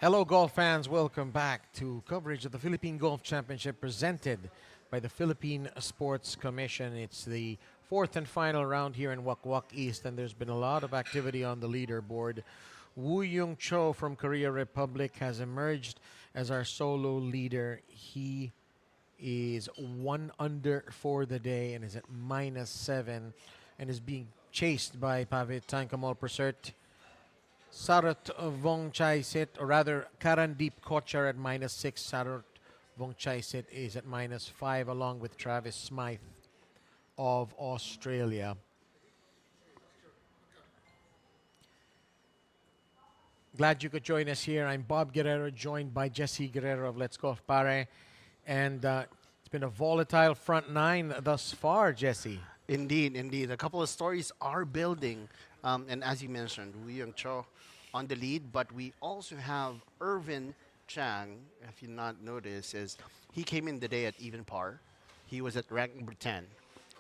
Hello, golf fans. Welcome back to coverage of the Philippine Golf Championship presented by the Philippine Sports Commission. It's the fourth and final round here in Wack East, and there's been a lot of activity on the leaderboard. Woo Young Cho from Korea Republic has emerged as our solo leader. He is one under for the day and is at -7 and is being chased by Pavit Tankamal Prasert. Sarot Vongchaisit, or rather Karandeep Kochar at -6. Sarot Vongchaisit is at -5, along with Travis Smythe of Australia. Glad you could join us here. I'm Bob Guerrero, joined by Jesse Guerrero of Let's Golf Pare. And it's been a volatile front nine thus far, Jesse. Indeed, indeed. A couple of stories are building. And as you mentioned, Woo Young Cho on the lead, but we also have Irvin Chang, if you not notice, is he came in the day at even par. He was at rank number 10.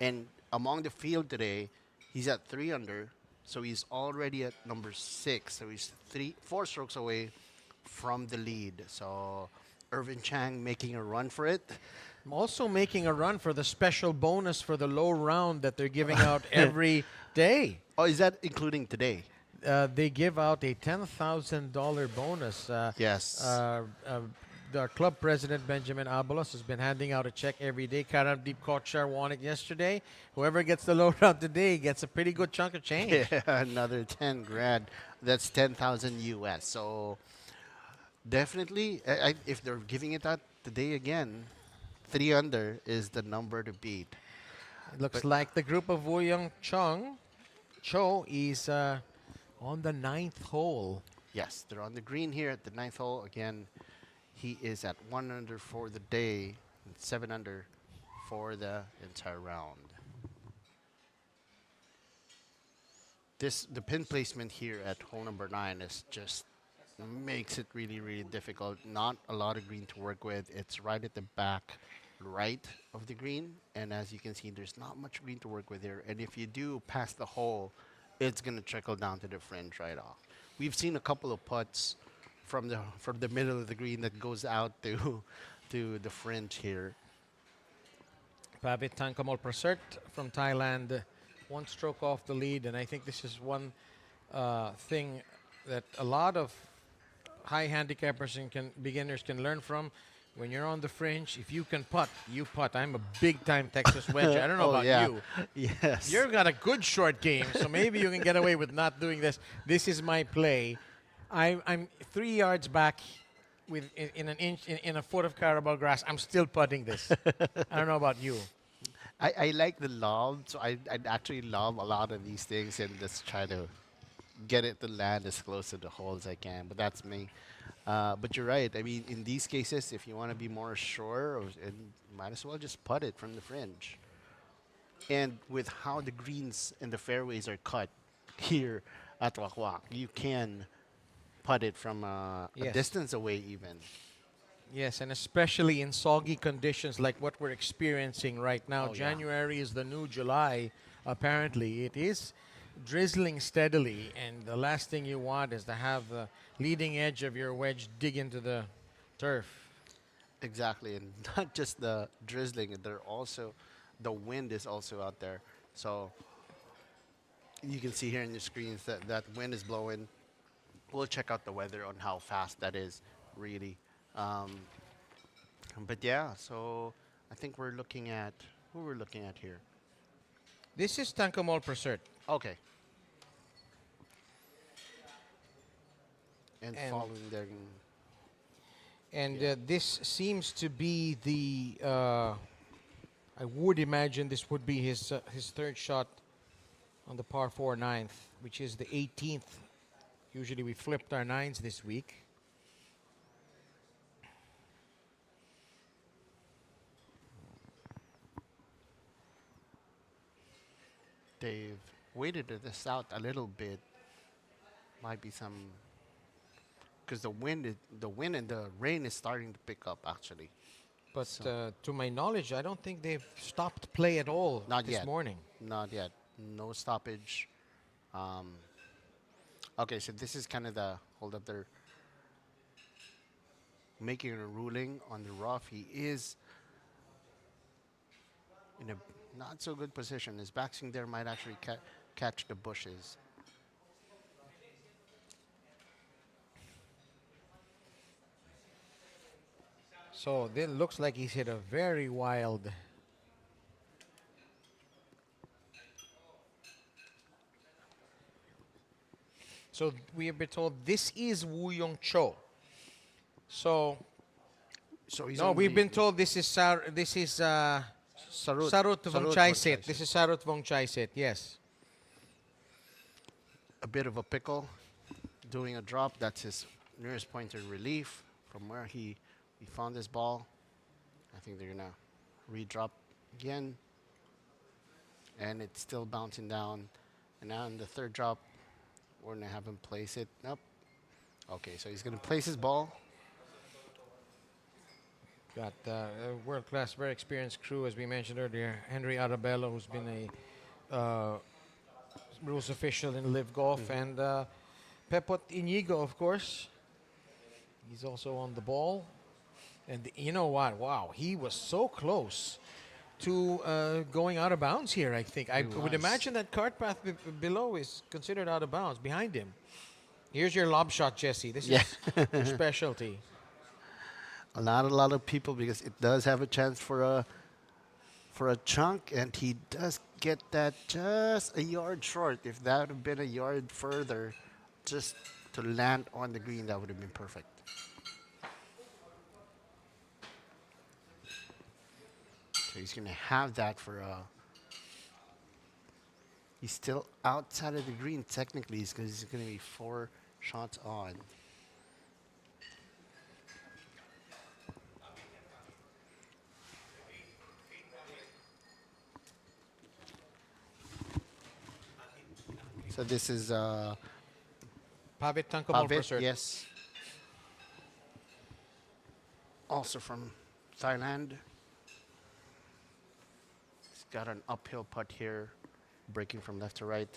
And among the field today, he's at 3 under. So he's already at number 6. So he's 4 strokes away from the lead. So Irvin Chang making a run for it. I'm also making a run for the special bonus for the low round that they're giving out every day. Oh, is that including today? They give out a $10,000 bonus. Yes. The club president, Benjamin Abalos, has been handing out a check every day. Karandeep Kochar won it yesterday. Whoever gets the low round today gets a pretty good chunk of change. Yeah, another 10 grand. That's 10,000 US. So definitely, if they're giving it out today again, 3 under is the number to beat. It looks like the group of Woo Young Cho is on the 9th hole. Yes, they're on the green here at the 9th hole. Again, he is at 1 under for the day, and 7 under for the entire round. The pin placement here at hole number 9 is just makes it really, really difficult. Not a lot of green to work with. It's right at the back right of the green, and as you can see, there's not much green to work with here. And if you do pass the hole, it's going to trickle down to the fringe right off. We've seen a couple of putts from the middle of the green that goes out to the fringe here. Pavit Tankamal Prasert from Thailand, 1 stroke off the lead, and I think this is one thing that a lot of high handicappers and beginners can learn from. When you're on the fringe, if you can putt, you putt. I'm a big-time Texas wedge. I don't know about you. Yes. You've got a good short game, so maybe you can get away with not doing this. This is my play. I'm 3 yards back with in a foot of Carabao grass. I'm still putting this. I don't know about you. I like the lob, so I'd actually lob a lot of these things and just try to get it to land as close to the hole as I can. But that's me. But you're right. I mean, in these cases, if you want to be more sure, and might as well just putt it from the fringe. And with how the greens and the fairways are cut here at Wack, you can putt it from a distance away even. Yes, and especially in soggy conditions like what we're experiencing right now. Oh, yeah. January is the new July, apparently. It is drizzling steadily, and the last thing you want is to have the leading edge of your wedge dig into the turf. Exactly, and not just the drizzling, the wind is also out there. So you can see here in your screens that wind is blowing. We'll check out the weather on how fast that is, really. But yeah, so I think we're looking at who we're looking at here. This is Tankamal Prasert. Okay. And And- following their And this seems to be I would imagine this would be his third shot on the par 4 ninth, which is the 18th. Usually we flipped our nines this week. they've waited this out a little bit. Might be some because the wind and the rain is starting to pick up actually. But So- to my knowledge, I don't think they've stopped play at all Not this yet. morning. Not yet. No stoppage. Okay, so this is kind of the hold up there. making a ruling on the rough. He is in a not so good position. His backswing there might actually catch the bushes. So it looks like he's hit a very wild. So we have been told this is Woo Young Cho. So So he's no, on we've the been told this is Sarut Vongchaisit. This is Sarut Vongchaisit. Yes. a bit of a pickle, doing a drop. That's his nearest point of relief from where he found his ball. I think they're gonna redrop again, and it's still bouncing down. And now in the third drop, we're gonna have him place it. Nope. Okay, so he's gonna place his ball. Got a world-class, very experienced crew, as we mentioned earlier. Henry Arabello, who's been a rules official in Live Golf, and Pepot Inigo, of course. He's also on the ball. And you know what? Wow, he was so close to going out of bounds here, I think. I would was. imagine that cart path below is considered out of bounds, behind him. Here's your lob shot, Jesse. This Yeah. is your specialty. Not a lot of people, because it does have a chance for a chunk, and he does get that just a yard short. If that would have been a yard further, just to land on the green, that would have been perfect. So he's going to have that for he's still outside of the green technically, because he's going to be 4 shots on. So this is Pavit Tangkamol Pavit, Prasert. yes. Also from Thailand. He's got an uphill putt here, breaking from left to right.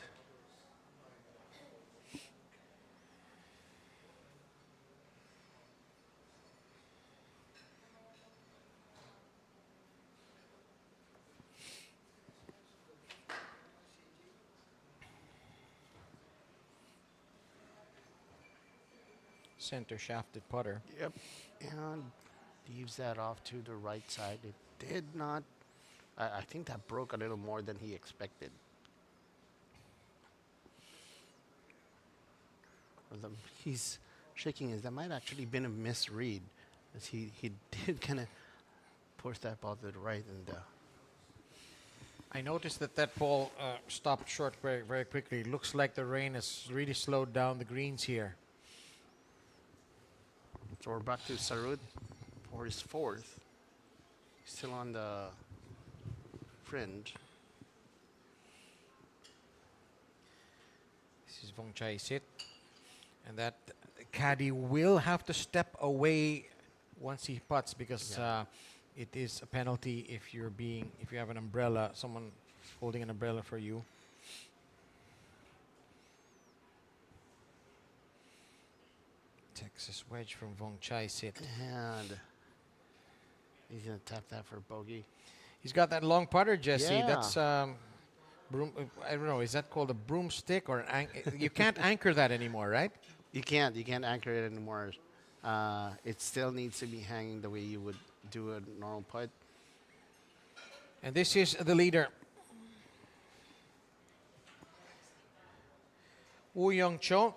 Center shafted putter. Yep. And leaves that off to the right side. It did not. I think that broke a little more than he expected. He's shaking his. That might actually been a misread, as he did kind of push that ball to the right, and I noticed that ball stopped short very, very quickly. Looks like the rain has really slowed down the greens here. so we're back to Sarut for his 4th. Still on the fringe. This is Vongchaisit. And that caddy will have to step away once he putts, because it is a penalty if you have an umbrella, someone holding an umbrella for you. Texas wedge from Vongchaisit. And he's going to tap that for bogey. He's got that long putter, Jesse. Yeah. That's broom. I don't know. Is that called a broomstick or you can't anchor that anymore, right? You can't anchor it anymore. It still needs to be hanging the way you would do a normal putt. And this is the leader. Woo Young Cho.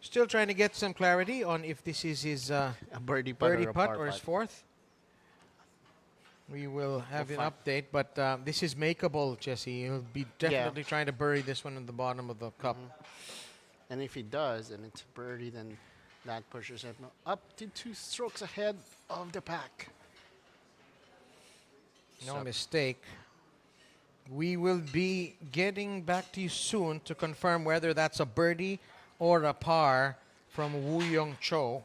Still trying to get some clarity on if this is his A birdie putt birdie or a putt par or his putt. 4th. We will have We'll an update, but this is makeable, Jesse. He'll be definitely trying to bury this one in the bottom of the cup. And if he does, and it's a birdie, then that pushes him up to 2 strokes ahead of the pack. No So- mistake. We will be getting back to you soon to confirm whether that's a birdie or a par from Woo Young Cho.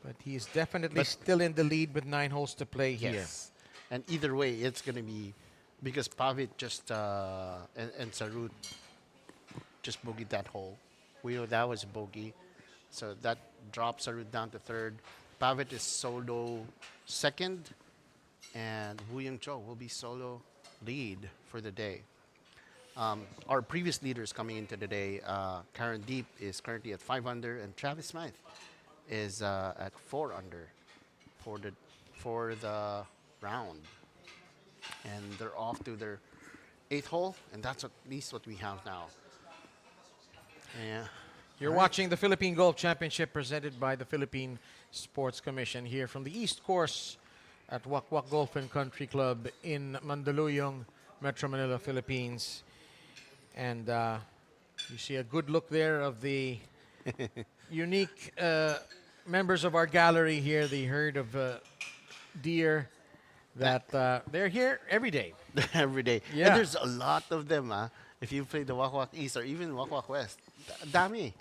But he is definitely still in the lead with 9 holes to play here. Yes. And either way, it's going to be because Pavit just and Sarut just bogeyed that hole. We know that was a bogey. So that drops Sarut down to third. Pavit is solo second, and Wu Young Cho will be solo lead for the day. Our previous leaders coming into the day, Karen Deep is currently at 5 under, and Travis Smythe is at 4 under for the round. And they're off to their eighth hole, and that's at least what we have now. Yeah. You're watching the Philippine Golf Championship presented by the Philippine Sports Commission here from the East Course at Wack Wack Golf and Country Club in Mandaluyong, Metro Manila, Philippines. And you see a good look there of the unique members of our gallery here, the herd of deer that they're here every day. Every day. Yeah. And there's a lot of them, if you play the Wack Wack East or even Wack Wack West. Dami.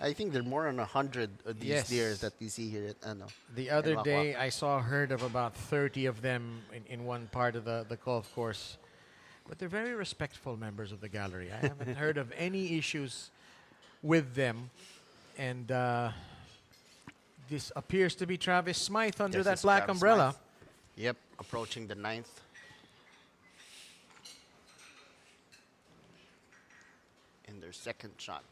I think there are more than 100 of these Yes. deers that you see here at The in other Wack day, Wack. I saw a herd of about 30 of them in one part of the golf course. But they're very respectful members of the gallery. I haven't heard of any issues with them. And this appears to be Travis Smythe under This that is black Travis umbrella. Smythe. Yep, approaching the ninth. In their second shot.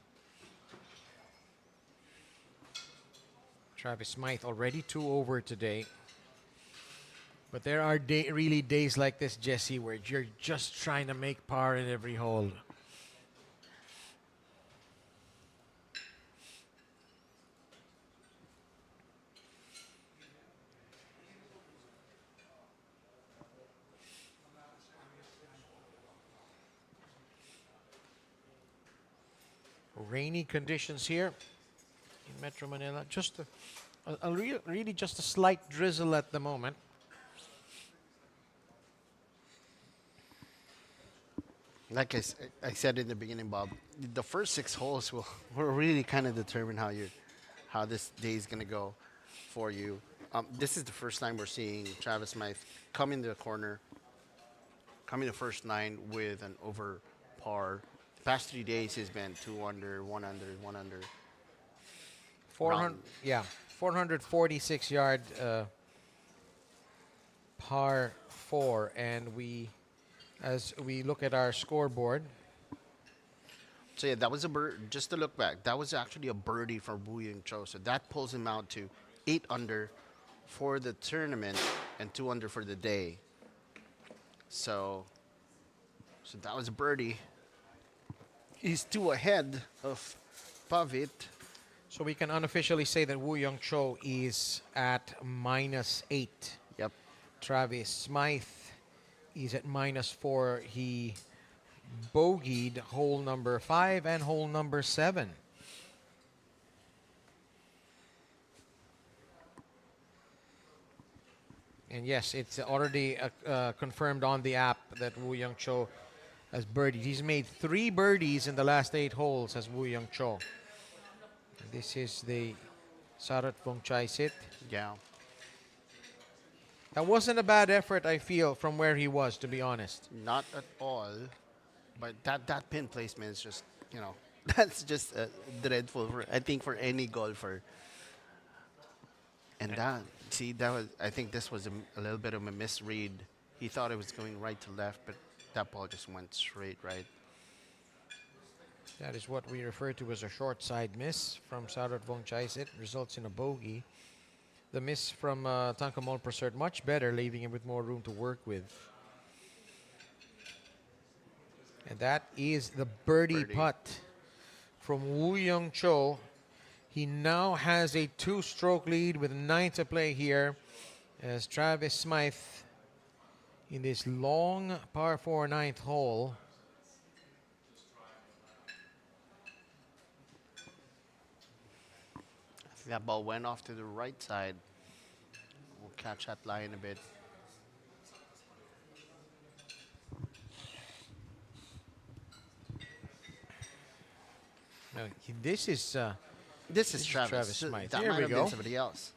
Travis Smythe already 2 over today. But there are really days like this, Jesse, where you're just trying to make par in every hole. Rainy conditions here in Metro Manila. Just really just a slight drizzle at the moment. Like I said in the beginning, Bob, the first 6 holes will really kind of determine how this day is going to go for you. This is the first time we're seeing Travis Smythe come in the corner, come in the first 9 with an over par. The past 3 days he's been 2 under, 1 under, 1 under. 446 yard par 4, and as we look at our scoreboard, So yeah, that was just to look back, that was actually a birdie for Wu Ying Cho. So that pulls him out to 8 under for the tournament and 2 under for the day. So that was a birdie. He's 2 ahead of Pavit. so we can unofficially say that Woo Young Cho is at -8. Yep. Travis Smythe is at -4. He bogeyed hole number 5 and hole number 7. And yes, it's already confirmed on the app that Woo Young Cho has birdied. He's made 3 birdies in the last 8 holes as Woo Young Cho. This is the Sarat Vongchai sit. Yeah. That wasn't a bad effort, I feel, from where he was, to be honest. Not at all. But that pin placement is just, that's just dreadful I think for any golfer. And I think this was a little bit of a misread. He thought it was going right to left, but that ball just went straight right. That is what we refer to as a short side miss from Sarat Vongchai. It results in a bogey. The miss from Tangkamol Prasert much better, leaving him with more room to work with. And that is the birdie putt from Woo Young Cho. He now has a 2-stroke lead with 9 to play here as Travis Smythe in this long par 4 ninth hole. That ball went off to the right side. We'll catch that line a bit. Now, this is Travis Smythe. That Here might we have go. been somebody else.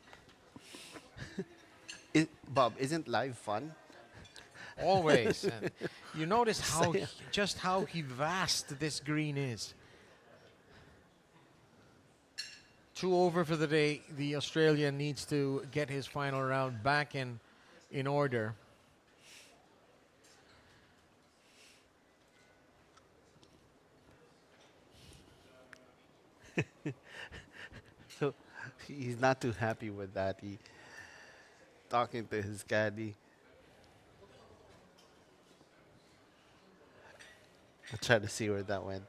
Bob, isn't live fun? always. And you notice So, how just how vast this green is. 2 over for the day. The Australian needs to get his final round back in order. so he's not too happy with that. He talking to his caddy. I'll try to see where that went.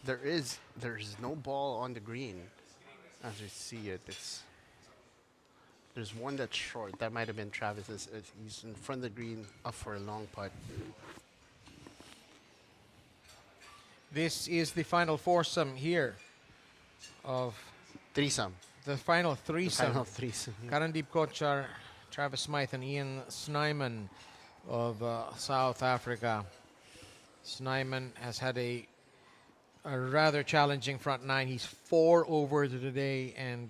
There's no ball on the green as you see it. There's one that's short. That might have been Travis's. He's in front of the green up for a long putt. This is the final foursome here of Threesome. the final The threesome. final threesome. Karandeep Kochar, Travis Smythe, and Ian Snyman of South Africa. Snyman has had a rather challenging front nine. He's 4 over today, and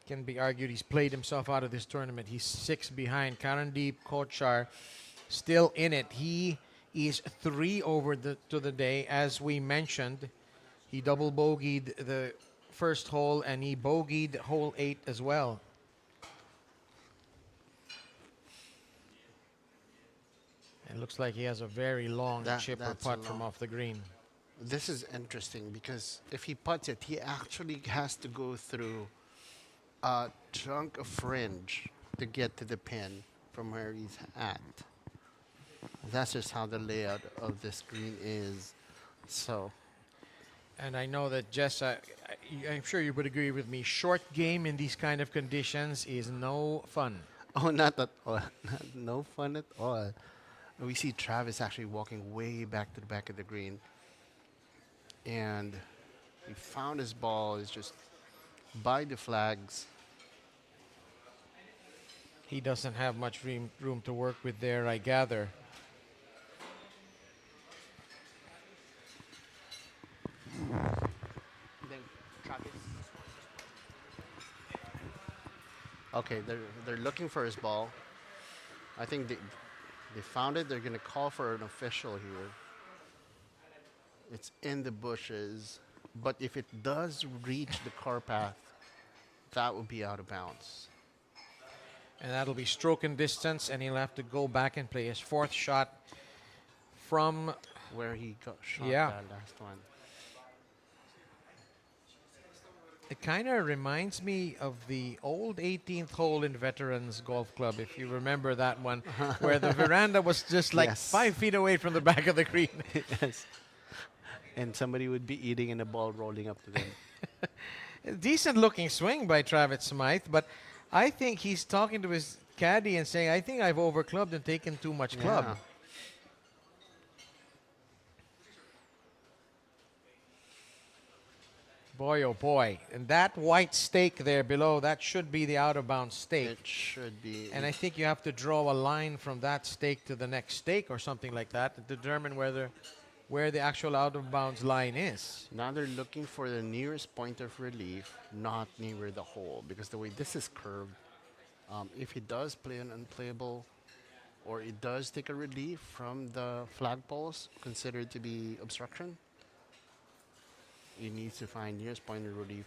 can be argued he's played himself out of this tournament. He's 6 behind. Karandeep Kochar still in it. He is 3 over to the day, as we mentioned. He double bogeyed the first hole, and he bogeyed hole 8 as well. It looks like he has a very long chip or putt from off the green. This is interesting because if he putts it, he actually has to go through a chunk of fringe to get to the pin from where he's at. That's just how the layout of this green is. So, And I know that Jess, I'm sure you would agree with me, short game in these kind of conditions is no fun. oh, not at all. No fun at all. We see Travis actually walking way back to the back of the green. And he found his ball. Is just by the flags. He doesn't have much room to work with there, I gather. Okay, they're looking for his ball. I think they found it. They're gonna call for an official here. It's in the bushes, but if it does reach the car path, that would be out of bounds. And that'll be stroke and distance, and he'll have to go back and play his 4th shot from Where he got shot Yeah. that last one. It kind of reminds me of the old 18th hole in Veterans Golf Club, if you remember that one, where the veranda was just like Yes. 5 feet away from the back of the green. Yes. And somebody would be eating and the ball rolling up to them. Decent looking swing by Travis Smythe, but I think he's talking to his caddy and saying, I think I've overclubbed and taken too much club. Yeah. Boy, oh boy. And that white stake there below, that should be the out of bounds stake. It should be. And I think you have to draw a line from that stake to the next stake or something like that to determine where the actual out of bounds line is. Now they're looking for the nearest point of relief, not near the hole, because the way this is curved, if he does play an unplayable, or it does take a relief from the flagpoles considered to be obstruction, he needs to find nearest point of relief,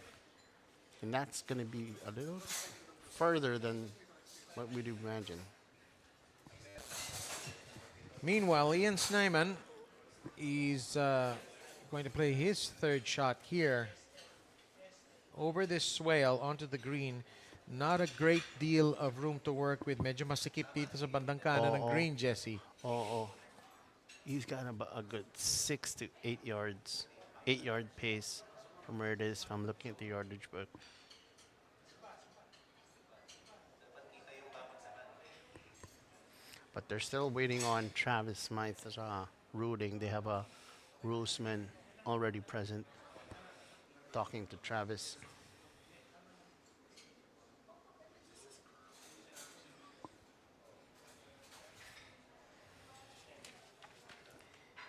and that's going to be a little further than what we'd imagine. Meanwhile, Ian Snyman is going to play his 3rd shot here over this swale onto the green. Not a great deal of room to work with. Medyo masikip dito sa bandang kanan ng green, Jesse. Oh. He's got about a good 6 to 8 yards, 8-yard pace from where it is if I'm looking at the yardage book. But they're still waiting on Travis Smythe's ruling. They have a rulesman already present talking to Travis.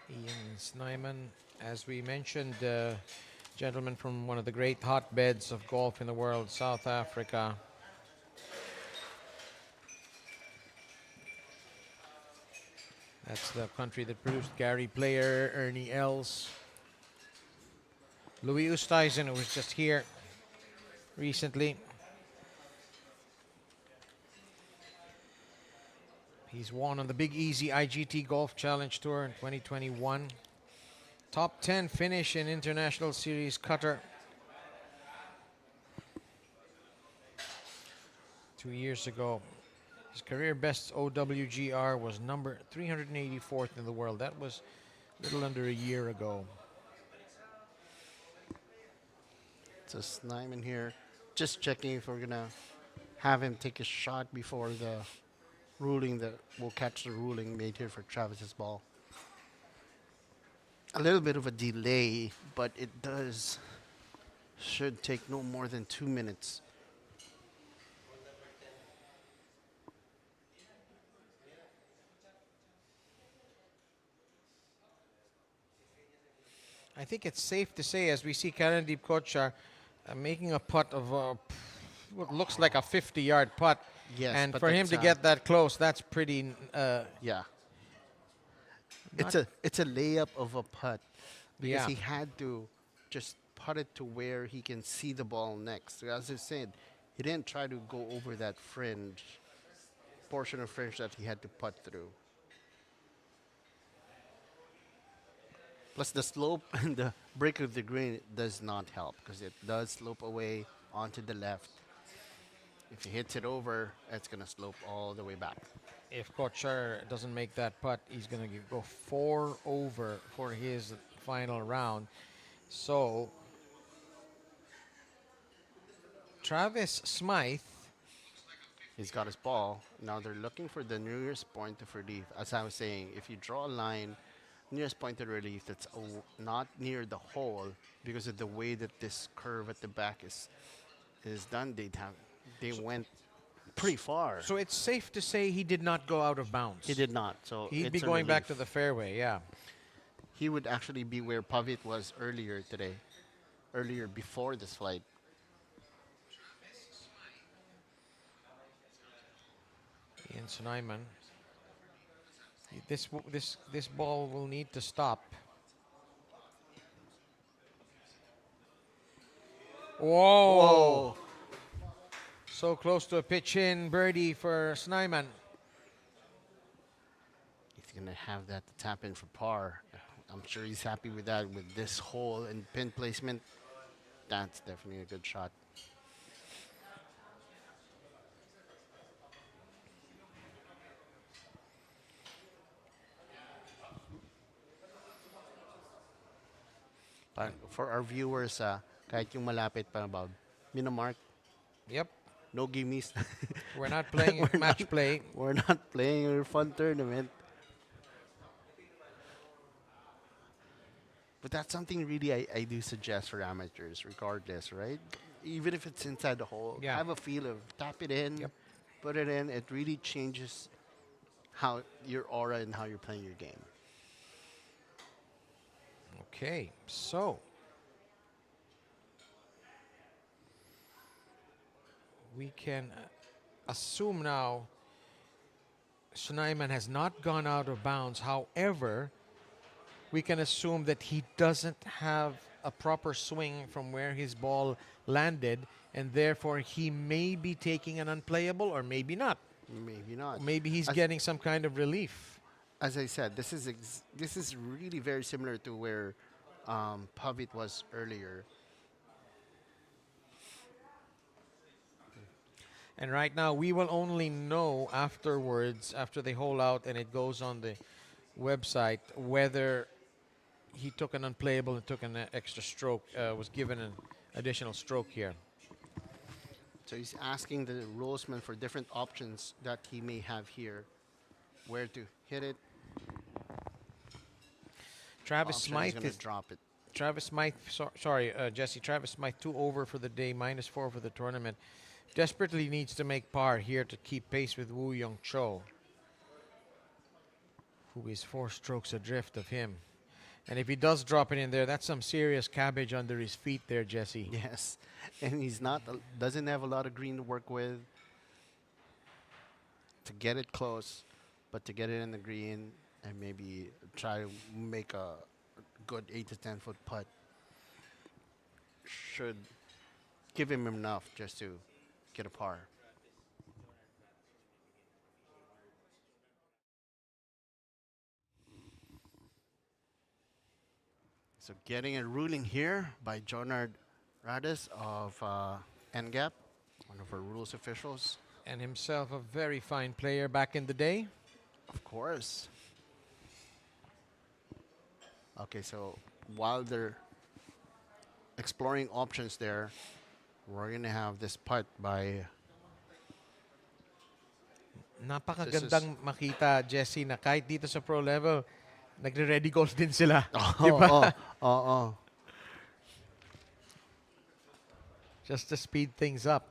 Ian Snyman, as we mentioned, Gentleman from one of the great hotbeds of golf in the world, South Africa. That's the country that produced Gary Player, Ernie Els, Louis Oosthuizen, who was just here recently. He's won on the Big Easy IGT Golf Challenge Tour in 2021. Top 10 finish in International Series Qatar 2 years ago. His career best OWGR was number 384th in the world. That was a little under a year ago. So Snyman here, just checking if we're gonna have him take a shot before the ruling that will catch the ruling made here for Travis's ball. A little bit of a delay, but it should take no more than 2 minutes. I think it's safe to say, as we see Karandeep Kochar making a putt of what looks like a 50-yard putt. Yes, and but for him to get that close, that's pretty. Yeah. It's a layup of a putt because Yeah. he had to just putt it to where he can see the ball next. So as I said, he didn't try to go over that portion of fringe that he had to putt through. Plus the slope and the break of the green does not help because it does slope away onto the left. If he hits it over, it's going to slope all the way back. If Kochar doesn't make that putt, he's going to go 4 over for his final round. So, Travis Smythe. He's got his ball. Now they're looking for the nearest point of relief. As I was saying, if you draw a line, nearest point of relief that's not near the hole, because of the way that this curve at the back is done, they went pretty far. So it's safe to say he did not go out of bounds. He did not. So He'd be it's a going back to relief. the fairway, yeah. He would actually be where Pavit was earlier today, earlier before this flight. Ian Snyman. This ball will need to stop. Whoa! Whoa! So close to a pitch-in birdie for Snyman. He's going to have that to tap in for par. I'm sure he's happy with that, with this hole and pin placement. That's definitely a good shot. For our viewers, kahit yung malapit pa, Bob, minamark, Yep. no gimmies. We're not playing match play. We're not playing a fun tournament. But that's something really I do suggest for amateurs, regardless, right? Even if it's inside the hole, Yeah. have a feel of tap it in, Yep. put it in. It really changes how your aura and how you're playing your game. Okay, so we can assume now Snyman has not gone out of bounds. However, we can assume that he doesn't have a proper swing from where his ball landed, and therefore he may be taking an unplayable, or maybe not. Maybe not. Maybe he's As- getting some kind of relief. As I said, this is really very similar to where Pavit was earlier. And right now, we will only know afterwards, after they hole out and it goes on the website, whether he took an unplayable and took an extra stroke, was given an additional stroke here. So he's asking the rulesman for different options that he may have here, where to hit it. Travis Option is Smythe gonna is drop it. Travis Smythe. Sorry, Jesse. Travis Smythe 2 over for the day, -4 for the tournament. Desperately needs to make par here to keep pace with Woo Young Cho, who is 4 strokes adrift of him. And if he does drop it in there, that's some serious cabbage under his feet there, Jesse. Yes, and he's not doesn't have a lot of green to work with to get it close, but to get it in the green and maybe try to make a good 8 to 10 foot putt should give him enough just to get a par. So getting a ruling here by Jonard Radis of NGAP, one of our rules officials. And himself a very fine player back in the day. Of course. Okay, so while they're exploring options there, we're gonna have this putt by Napakagandang makita, Jesse, na kahit dito sa pro level, nagre-ready goals din sila. Di oh, ba? oh. Just to speed things up.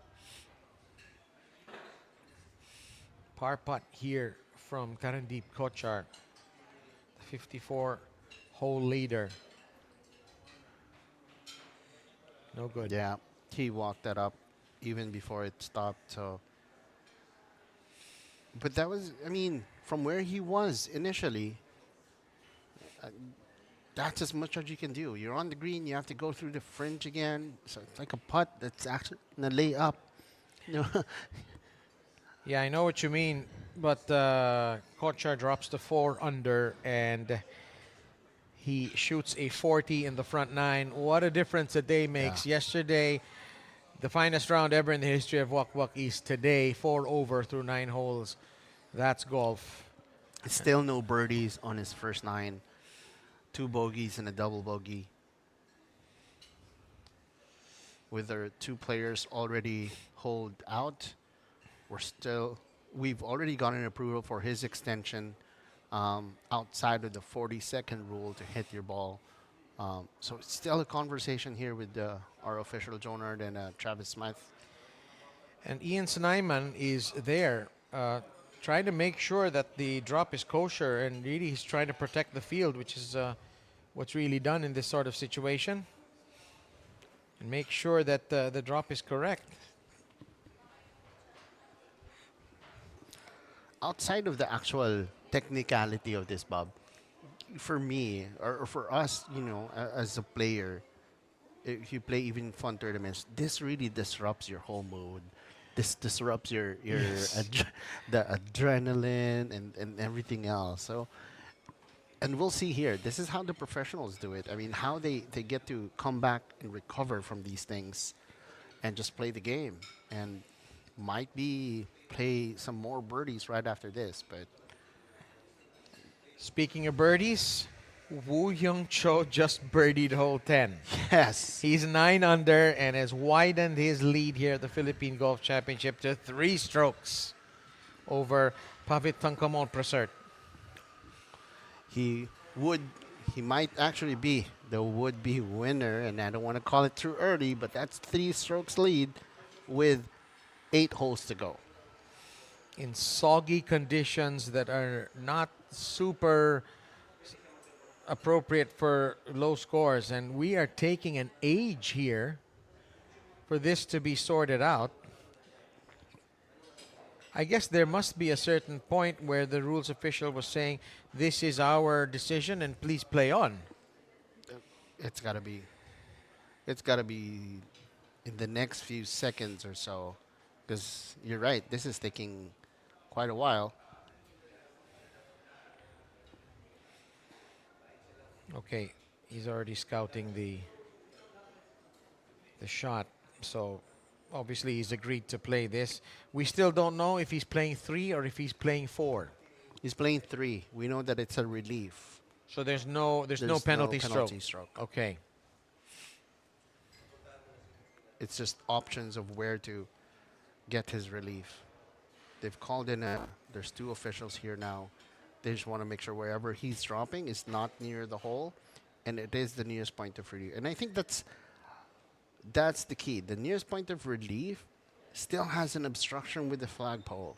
Par putt here from Karandeep Kochar, the 54-hole leader. No good. Yeah, he walked that up even before it stopped. So, but that was, I mean, from where he was initially, uh, that's as much as you can do. You're on the green, you have to go through the fringe again. So it's like a putt that's actually gonna lay up. You know, Yeah, I know what you mean, but Kochar drops the 4 under and he shoots a 40 in the front 9. What a difference a day makes. Yeah. Yesterday, the finest round ever in the history of Wack Wack East. Today, 4 over through 9 holes. That's golf. still no birdies on his first 9, 2 bogeys and a double bogey. With our 2 players already holed out, we've already gotten approval for his extension outside of the 40-second rule to hit your ball. So it's still a conversation here with our official Jonard and Travis Smith. And Ian Snaiman is there trying to make sure that the drop is kosher, and really he's trying to protect the field, which is what's really done in this sort of situation. And make sure that the drop is correct. Outside of the actual technicality of this, Bob, for me or for us, as a player, if you play even fun tournaments, this really disrupts your whole mood. This disrupts your Yes. the adrenaline and everything else. So, and we'll see here. This is how the professionals do it. I mean, how they get to come back and recover from these things, and just play the game. And might be play some more birdies right after this, but Speaking of birdies, Woo Young Cho just birdied hole 10. yes. He's 9 under and has widened his lead here at the Philippine Golf Championship to 3 strokes over Pavit Tangkamon Prasert. he would he might actually be the would-be winner, and I don't want to call it too early, but that's 3 strokes lead with 8 holes to go. In soggy conditions that are not super appropriate for low scores, and we are taking an age here for this to be sorted out. I guess there must be a certain point where the rules official was saying, this is our decision and please play on. It's got to be it's got to be in the next few seconds or so, because you're right, this is taking quite a while. Okay, he's already scouting the shot, so obviously he's agreed to play this. We still don't know if he's playing 3 or if he's playing 4. He's playing 3. We know that it's a relief. So there's no penalty penalty stroke. stroke. Okay. It's just options of where to get his relief. They've called in there's 2 officials here now. They just want to make sure wherever he's dropping is not near the hole, and it is the nearest point of relief. And I think that's the key. The nearest point of relief still has an obstruction with the flagpole,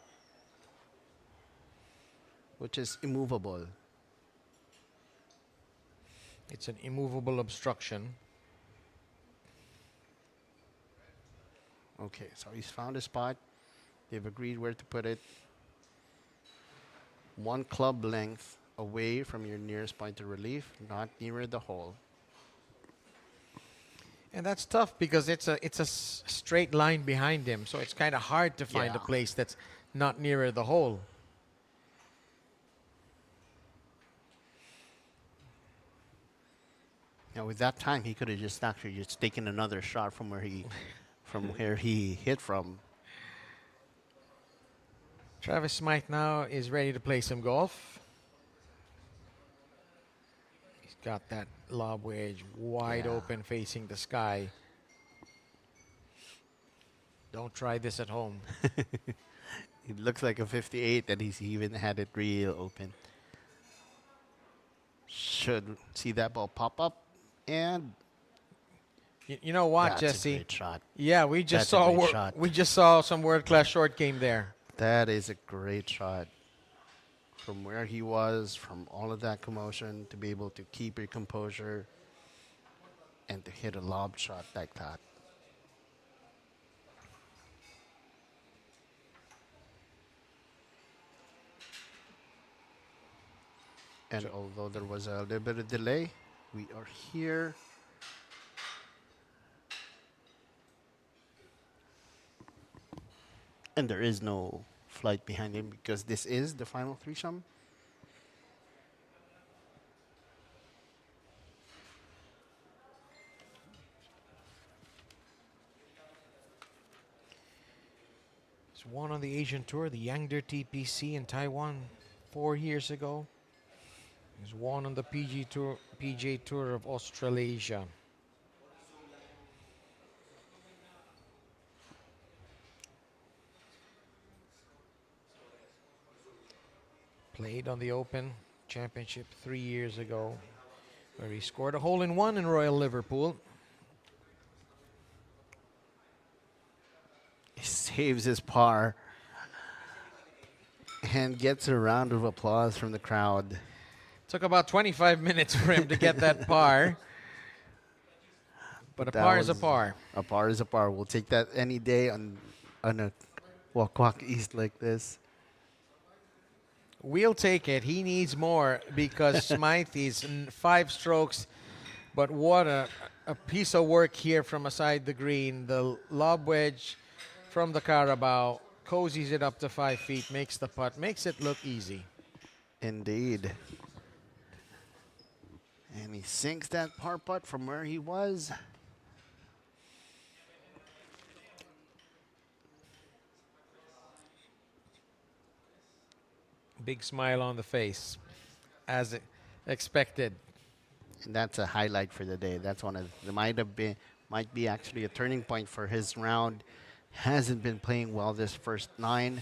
which is immovable. It's an immovable obstruction. Okay, so he's found a spot. They've agreed where to put it. One club length away from your nearest point of relief, not nearer the hole. And that's tough because it's a straight line behind him, so it's kind of hard to find a Yeah. place that's not nearer the hole. Now, with that time, he could have just actually just taken another shot from where he hit from. Travis Smythe now is ready to play some golf. He's got that lob wedge wide Yeah. open facing the sky. Don't try this at home. It looks like a 58, and he's even had it real open. Should see that ball pop up, and You know what, that's a Jesse? great shot. Yeah, we just That's a saw great shot. we just saw some world class short game there. That is a great shot. From where he was, from all of that commotion, to be able to keep your composure and to hit a lob shot like that. And So- although there was a little bit of delay, we are here. And there is no flight behind him because this is the final threesome. He's won on the Asian Tour, the Yangder TPC in Taiwan 4 years ago. He's won on the PGA Tour of Australasia. Played on the Open Championship 3 years ago, where he scored a hole-in-one in Royal Liverpool. He saves his par and gets a round of applause from the crowd. Took about 25 minutes for him to get that par. But a That par is a was- par. A par is a par. We'll take that any day on a Wack East like this. We'll take it. He needs more because Smythe is 5 strokes. But what a piece of work here from aside the green. The lob wedge from the Carabao cozies it up to 5 feet, makes the putt, makes it look easy. Indeed. And he sinks that par putt from where he was. Big smile on the face, as expected. And that's a highlight for the day. That's one of the might be actually a turning point for his round. Hasn't been playing well this first 9,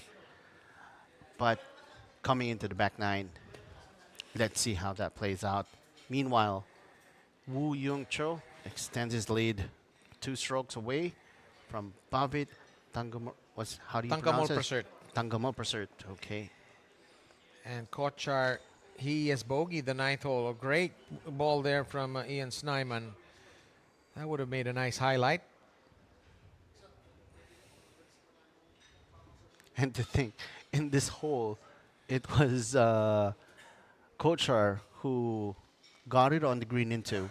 but coming into the back 9, let's see how that plays out. Meanwhile, Woo Young Cho extends his lead 2 strokes away from Bavit Tangamo. How do you Tangkamol pronounce it? Prasert. Tangamo Prasert. Okay. And Kochar, he has bogeyed the 9th hole. A great ball there from Ian Snyman. That would have made a nice highlight. And to think, in this hole, it was Kochar who got it on the green into,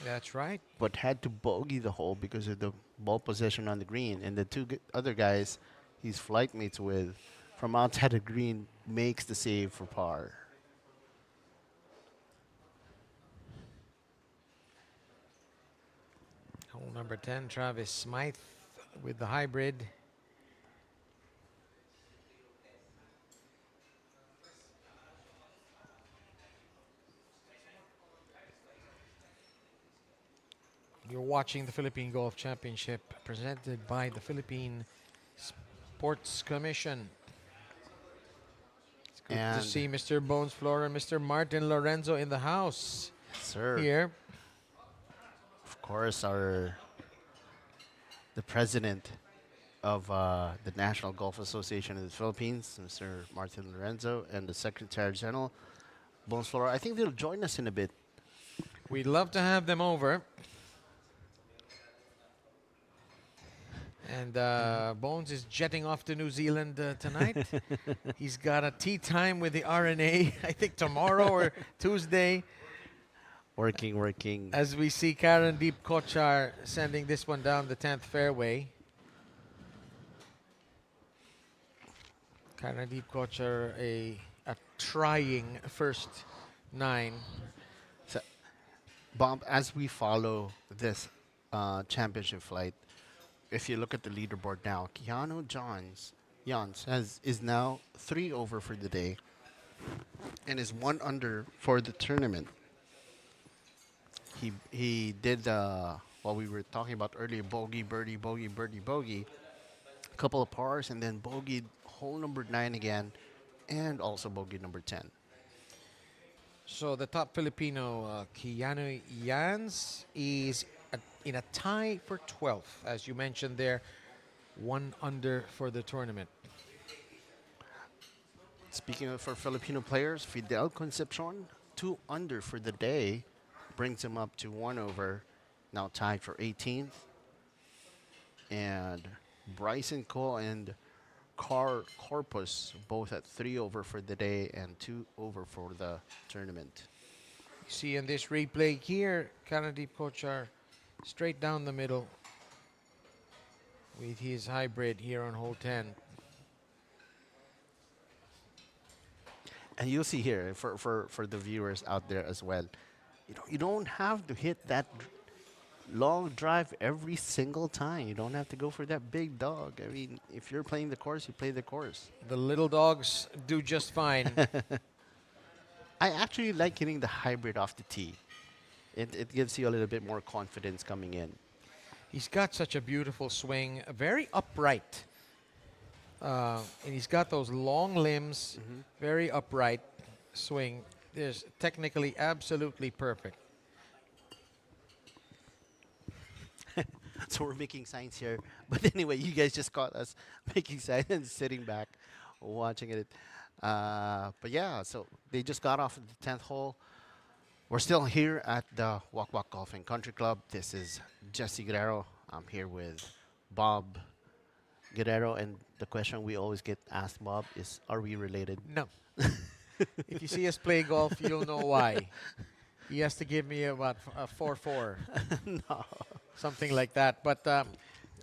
That's right. but had to bogey the hole because of the ball position on the green. And the other guys he's flight mates with from outside the green makes the save for par. Hole number 10, Travis Smythe with the hybrid. You're watching the Philippine Golf Championship presented by the Philippine Sports Commission. It's good to And- see Mr. Bones Flora and Mr. Martin Lorenzo in the house Sir, here. of course, the president of the National Golf Association of the Philippines, Mr. Martin Lorenzo, and the Secretary General, Bones Flora. I think they'll join us in a bit. We'd love to have them over. And Bones is jetting off to New Zealand tonight. He's got a tea time with the RNA, I think tomorrow or Tuesday, Working, working. as we see Karen Deep Kochar sending this one down the 10th fairway. Karen Deep Kochar, a trying first 9. So, Bob, as we follow this championship flight, if you look at the leaderboard now, Keanu Johns is now 3 over for the day and is 1 under for the tournament. He did what we were talking about earlier: bogey, birdie, bogey, birdie, bogey. A couple of pars, and then bogey hole number 9 again, and also bogey number 10. So the top Filipino, Keanu Jans, is in a tie for 12th, as you mentioned there, 1 under for the tournament. Speaking of for Filipino players, Fidel Concepcion, 2 under for the day, brings him up to 1 over, now tied for 18th. And Bryson Cole and Car Corpus both at 3 over for the day and 2 over for the tournament. You see in this replay here, Kanadeep Kochar straight down the middle with his hybrid here on hole 10. And you'll see here for the viewers out there as well. You don't have to hit that long drive every single time. You don't have to go for that big dog. I mean, if you're playing the course, you play the course. The little dogs do just fine. I actually like hitting the hybrid off the tee. It gives you a little bit more confidence coming in. He's got such a beautiful swing, very upright. And he's got those long limbs, very upright swing. There's technically absolutely perfect. So we're making signs here. But anyway, you guys just caught us making signs and sitting back watching it. But yeah, so they just got off at the 10th hole. We're still here at the Wack Wack Golf and Country Club. This is Jesse Guerrero. I'm here with Bob Guerrero. And the question we always get asked, Bob, is, are we related? No. If you see us play golf, you'll know why. He has to give me a 4-4. No. Something like that. But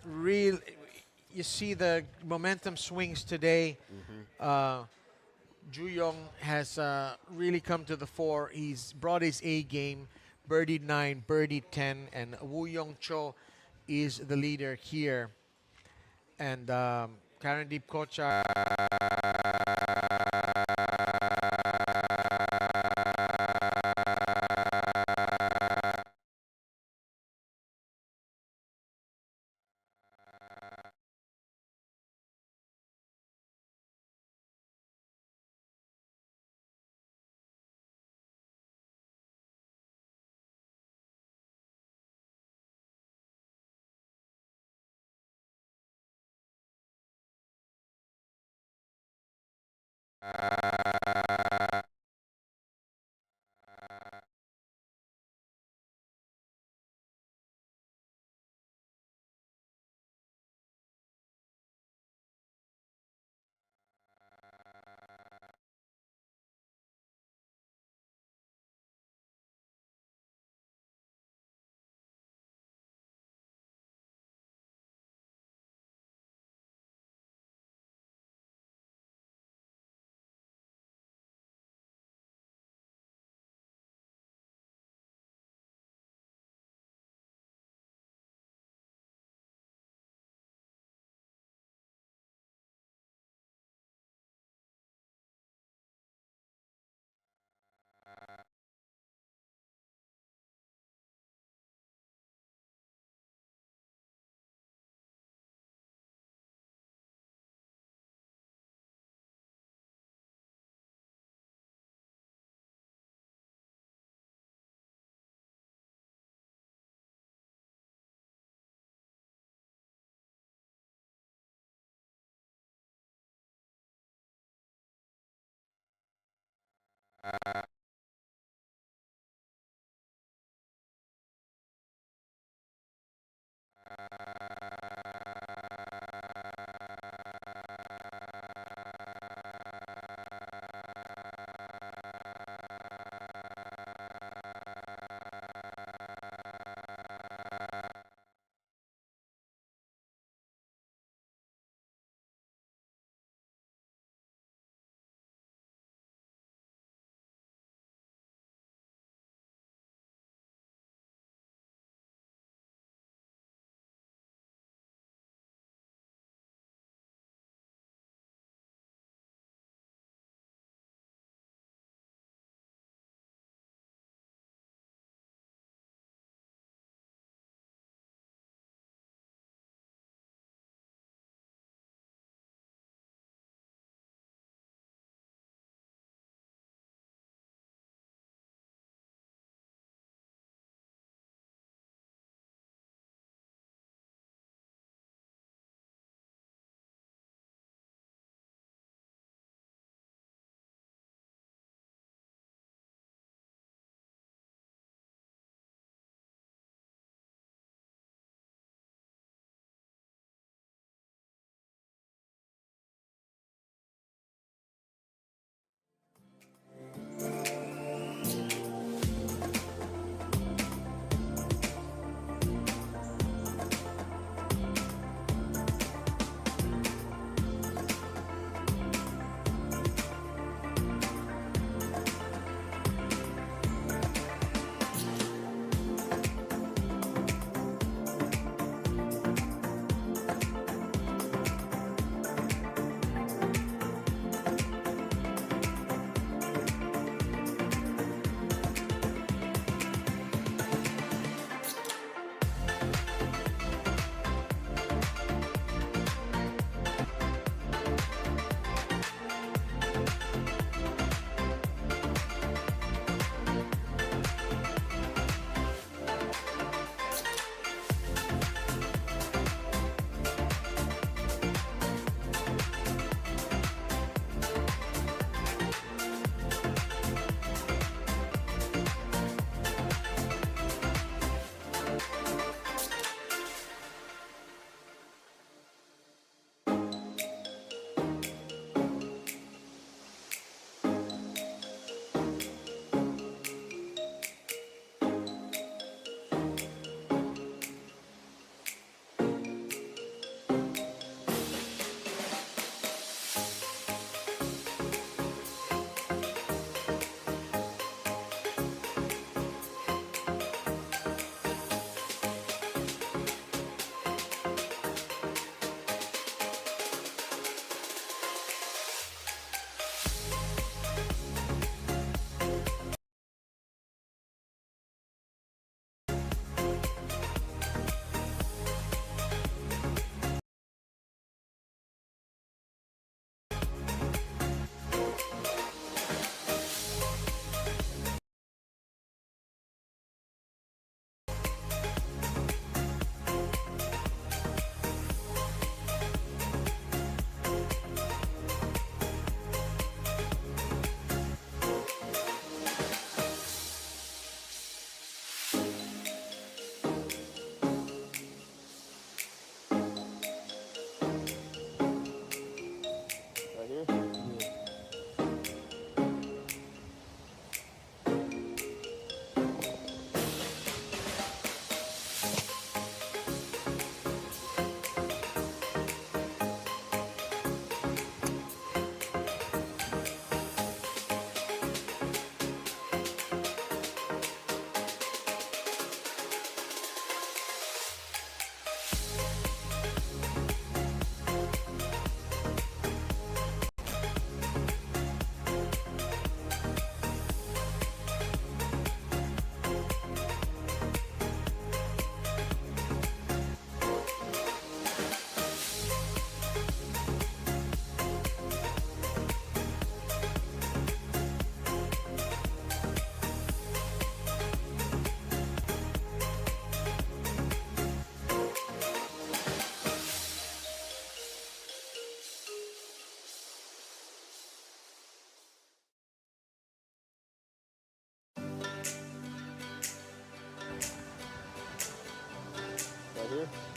real, you see the momentum swings today. Ju Yong has really come to the fore. He's brought his A game, birdied 9, birdied 10, and Woo Young Cho is the leader here. And Karen Deep Kochar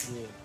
Yeah.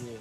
Yeah.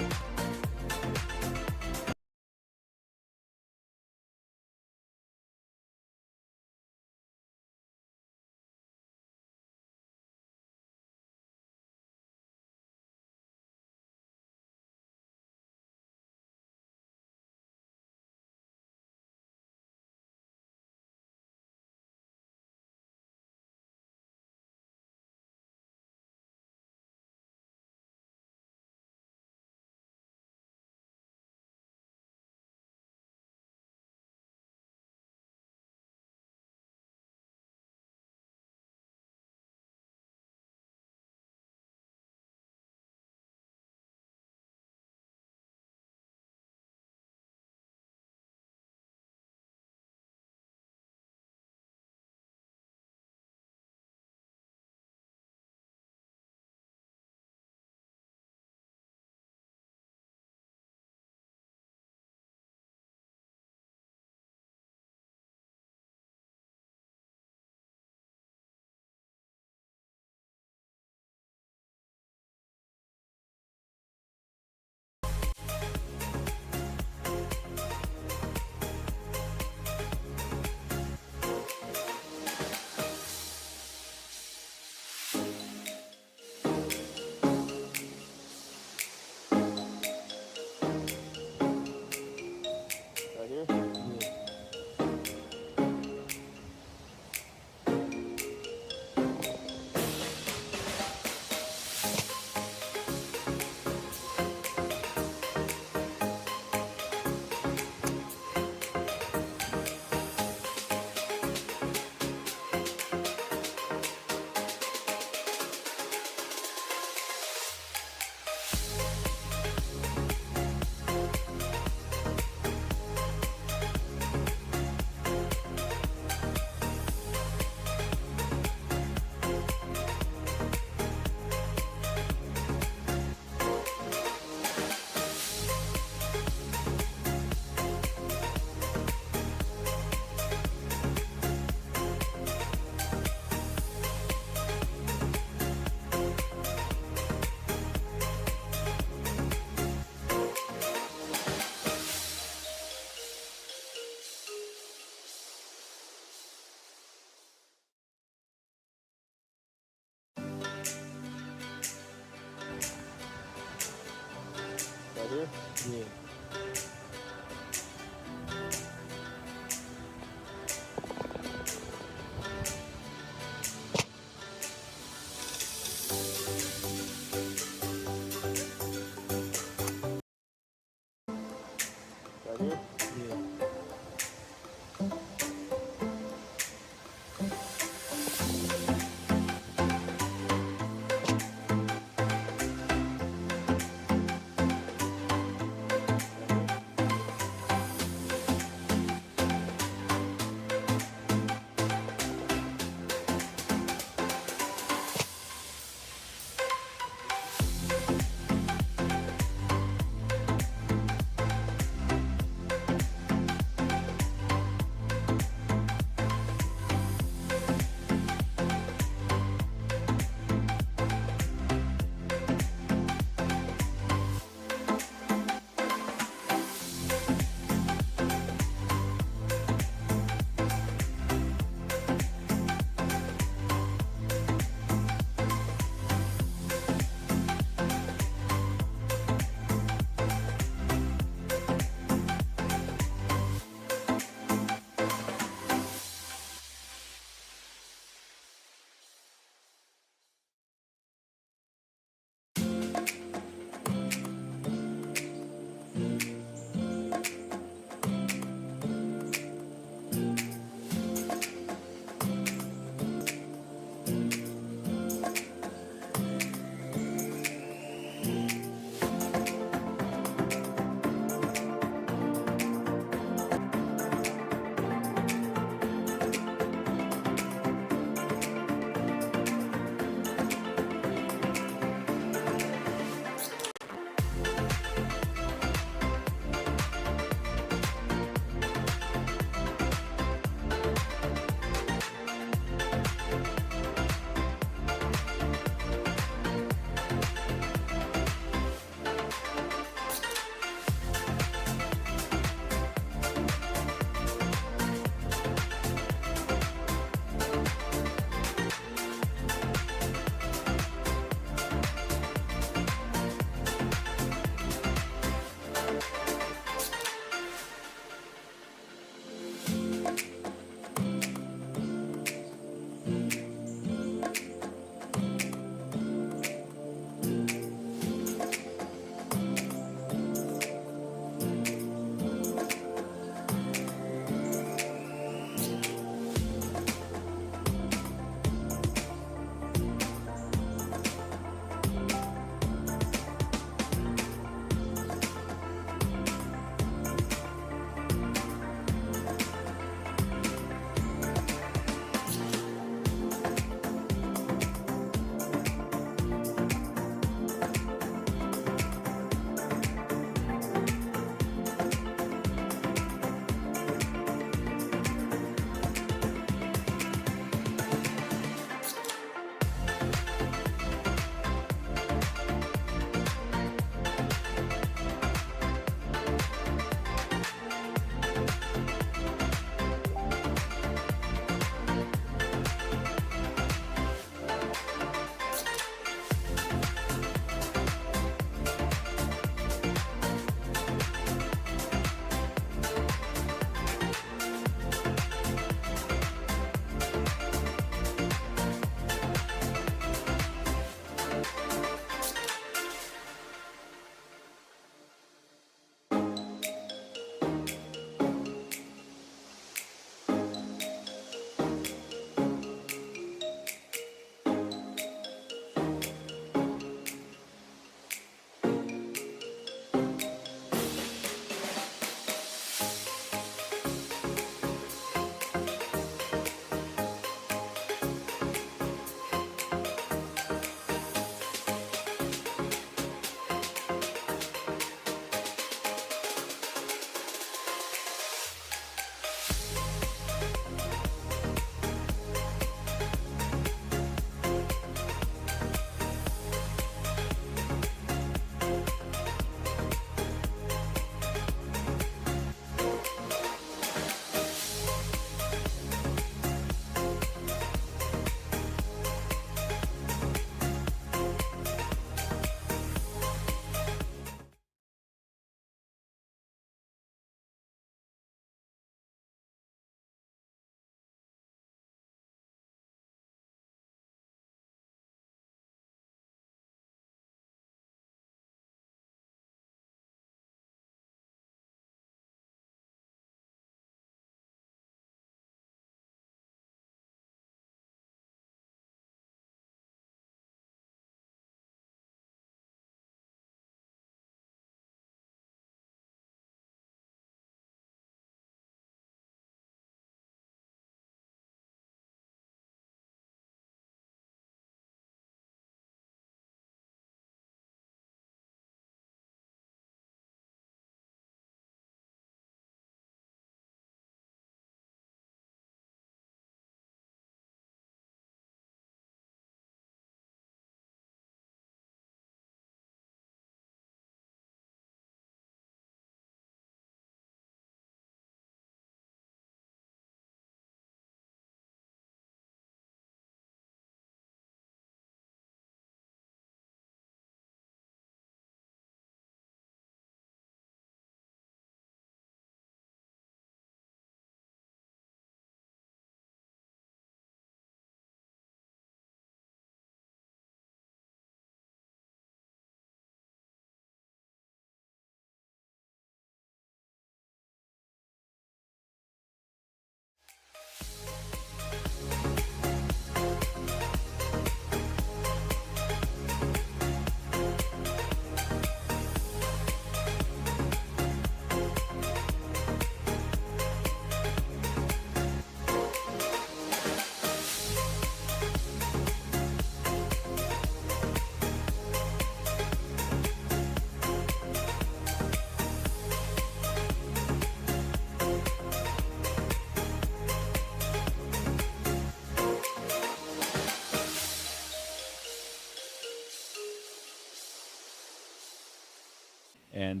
and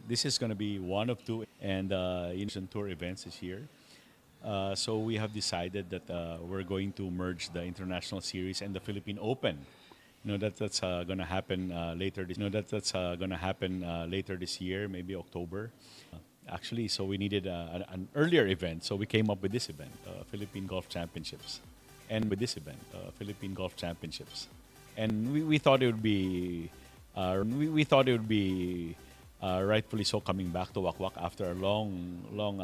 this is going to be one of two and tour events this year. So we have decided that we're going to merge the international series and the Philippine Open. That's going to happen later. That's going to happen later this year, maybe October. Actually, so we needed an earlier event, so we came up with this event, Philippine Golf Championships, and with this event, Philippine Golf Championships, and we thought it would be, we thought it would be rightfully so coming back to Wack Wack after a long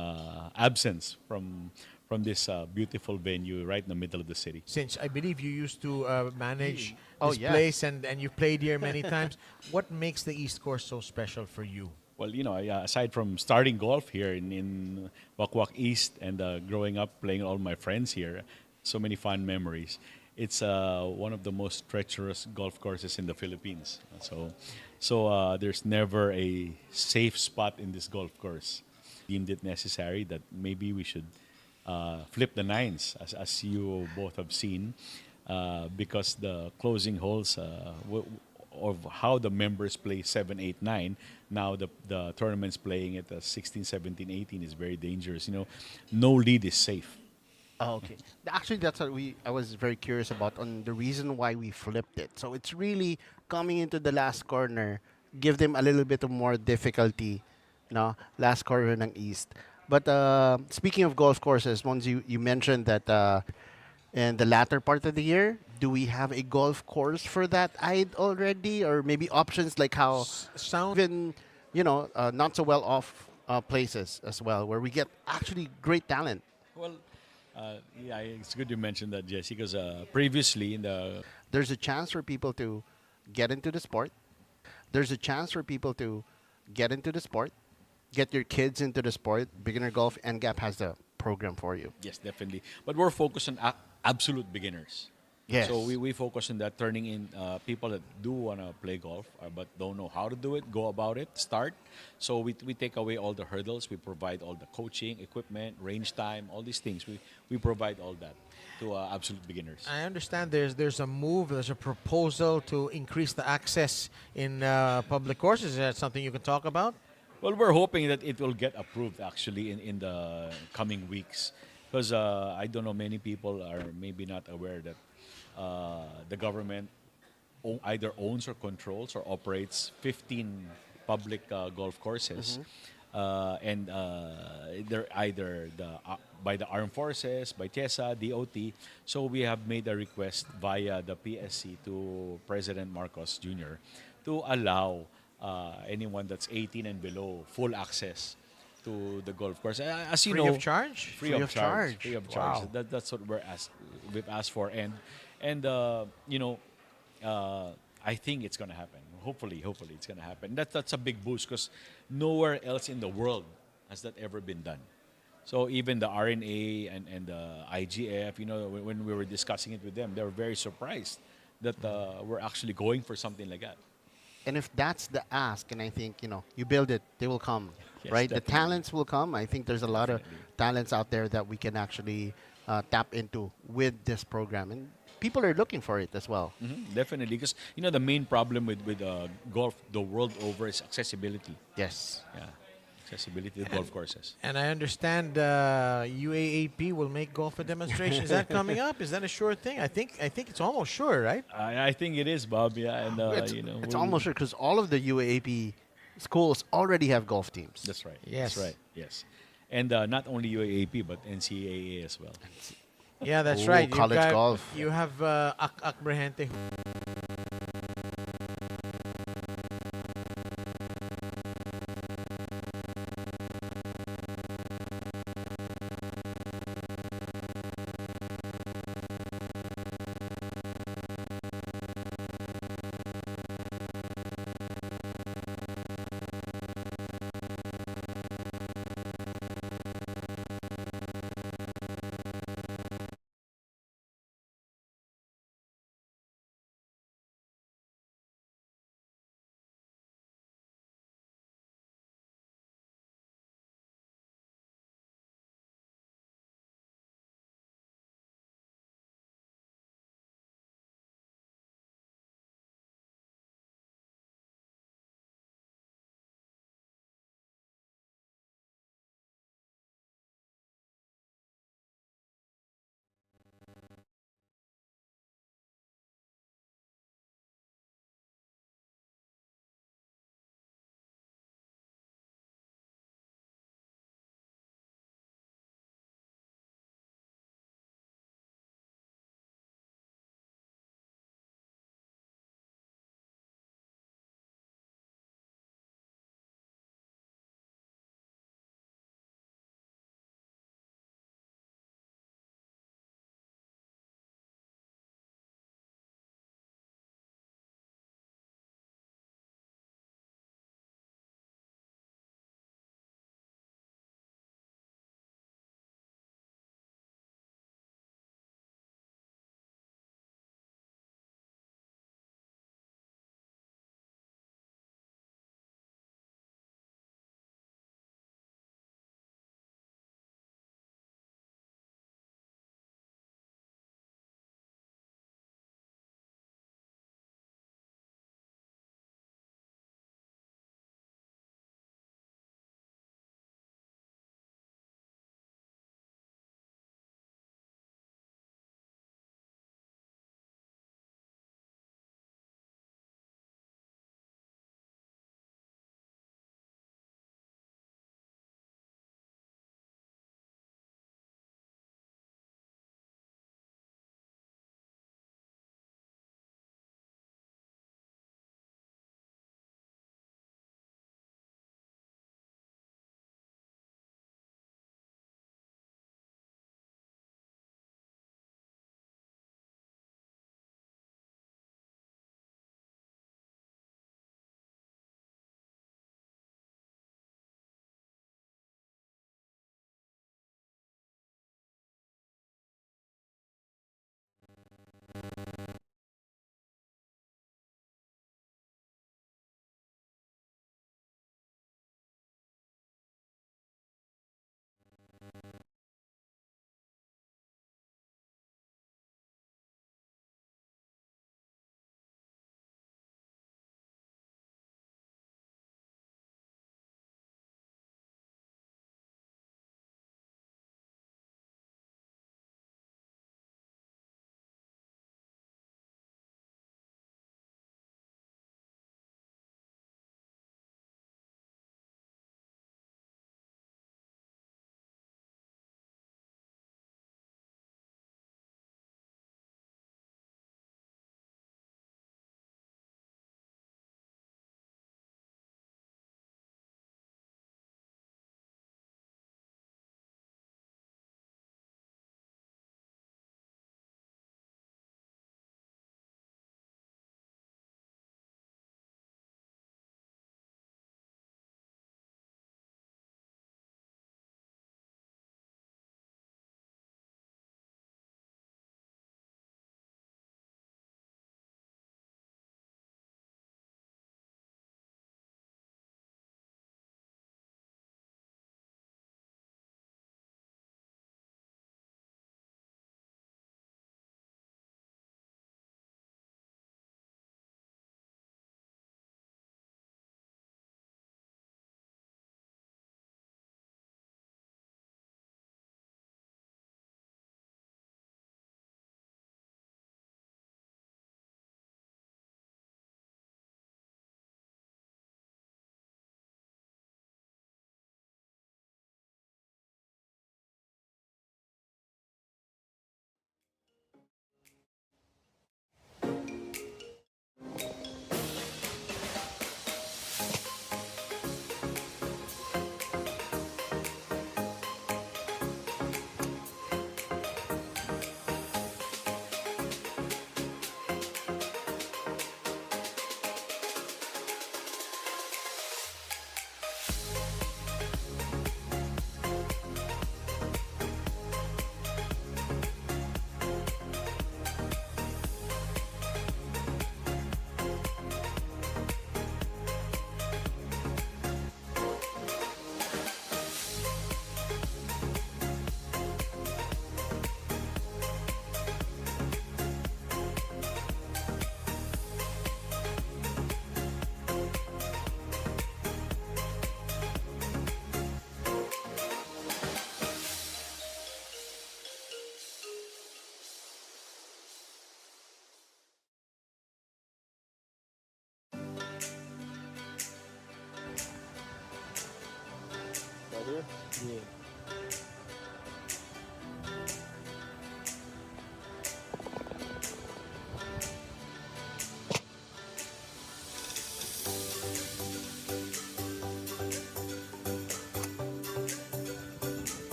absence from this beautiful venue right in the middle of the city. Since I believe you used to manage Oh, this yes. place and you played here many times, what makes the East Course so special for you? Well, aside from starting golf here in Wack Wack East and growing up playing all my friends here, so many fond memories. It's one of the most treacherous golf courses in the Philippines. So there's never a safe spot in this golf course. Deemed it necessary that maybe we should flip the nines, as you both have seen, because the closing holes of how the members play 7, 8, 9. Now the tournament's playing at 16, 17, 18 is very dangerous. No lead is safe. Oh, okay. Actually, that's what I was very curious about on the reason why we flipped it. So it's really coming into the last corner, give them a little bit of more difficulty, no, last corner ng East. But speaking of golf courses, once you mentioned that in the latter part of the year, do we have a golf course for that Eid already, or maybe options like how Sound even not so well off places as well, where we get actually great talent. Well, yeah, it's good you mentioned that, Jesse, because previously in the There's a chance for people to get into the sport. There's a chance for people to get into the sport, get your kids into the sport. Beginner Golf NGAP has the program for you. yes, definitely, but we're focused on absolute beginners. Yes. So we focus on that, turning in people that do want to play golf but don't know how to do it, go about it, start. So we take away all the hurdles. We provide all the coaching, equipment, range time, all these things. We provide all that to absolute beginners. I understand there's a move, there's a proposal to increase the access in public courses. Is that something you can talk about? Well, we're hoping that it will get approved actually in the coming weeks. Because I don't know, many people are maybe not aware that the government either owns or controls or operates 15 public golf courses. And they're either by the armed forces, by TESA, DOT. So we have made a request via the PSC to President Marcos Jr. to allow anyone that's 18 and below full access to the golf course. As you Free know, of charge? free of charge. Free of charge. Wow. That's what we've asked for, and I think it's gonna happen. Hopefully it's gonna happen. That's a big boost because nowhere else in the world has that ever been done. So even the RNA and the IGF, when we were discussing it with them, they were very surprised that we're actually going for something like that. And if that's the ask, and I think, you build it, they will come, Yes, right? definitely. The talents will come. I think there's a lot of Definitely. talents out there that we can actually tap into with this program. And people are looking for it as well. Definitely, because the main problem with golf the world over is accessibility. Yes. Yeah, accessibility to golf courses. And I understand UAAP will make golf a demonstration. Is that coming up? Is that a sure thing? I think it's almost sure, right? I think it is, Bob. Yeah, and It's almost sure because all of the UAAP schools already have golf teams. That's right. Yes. That's right. Yes, and not only UAAP but NCAA as well. Yeah, that's Ooh, right. college golf. You have Akbrehente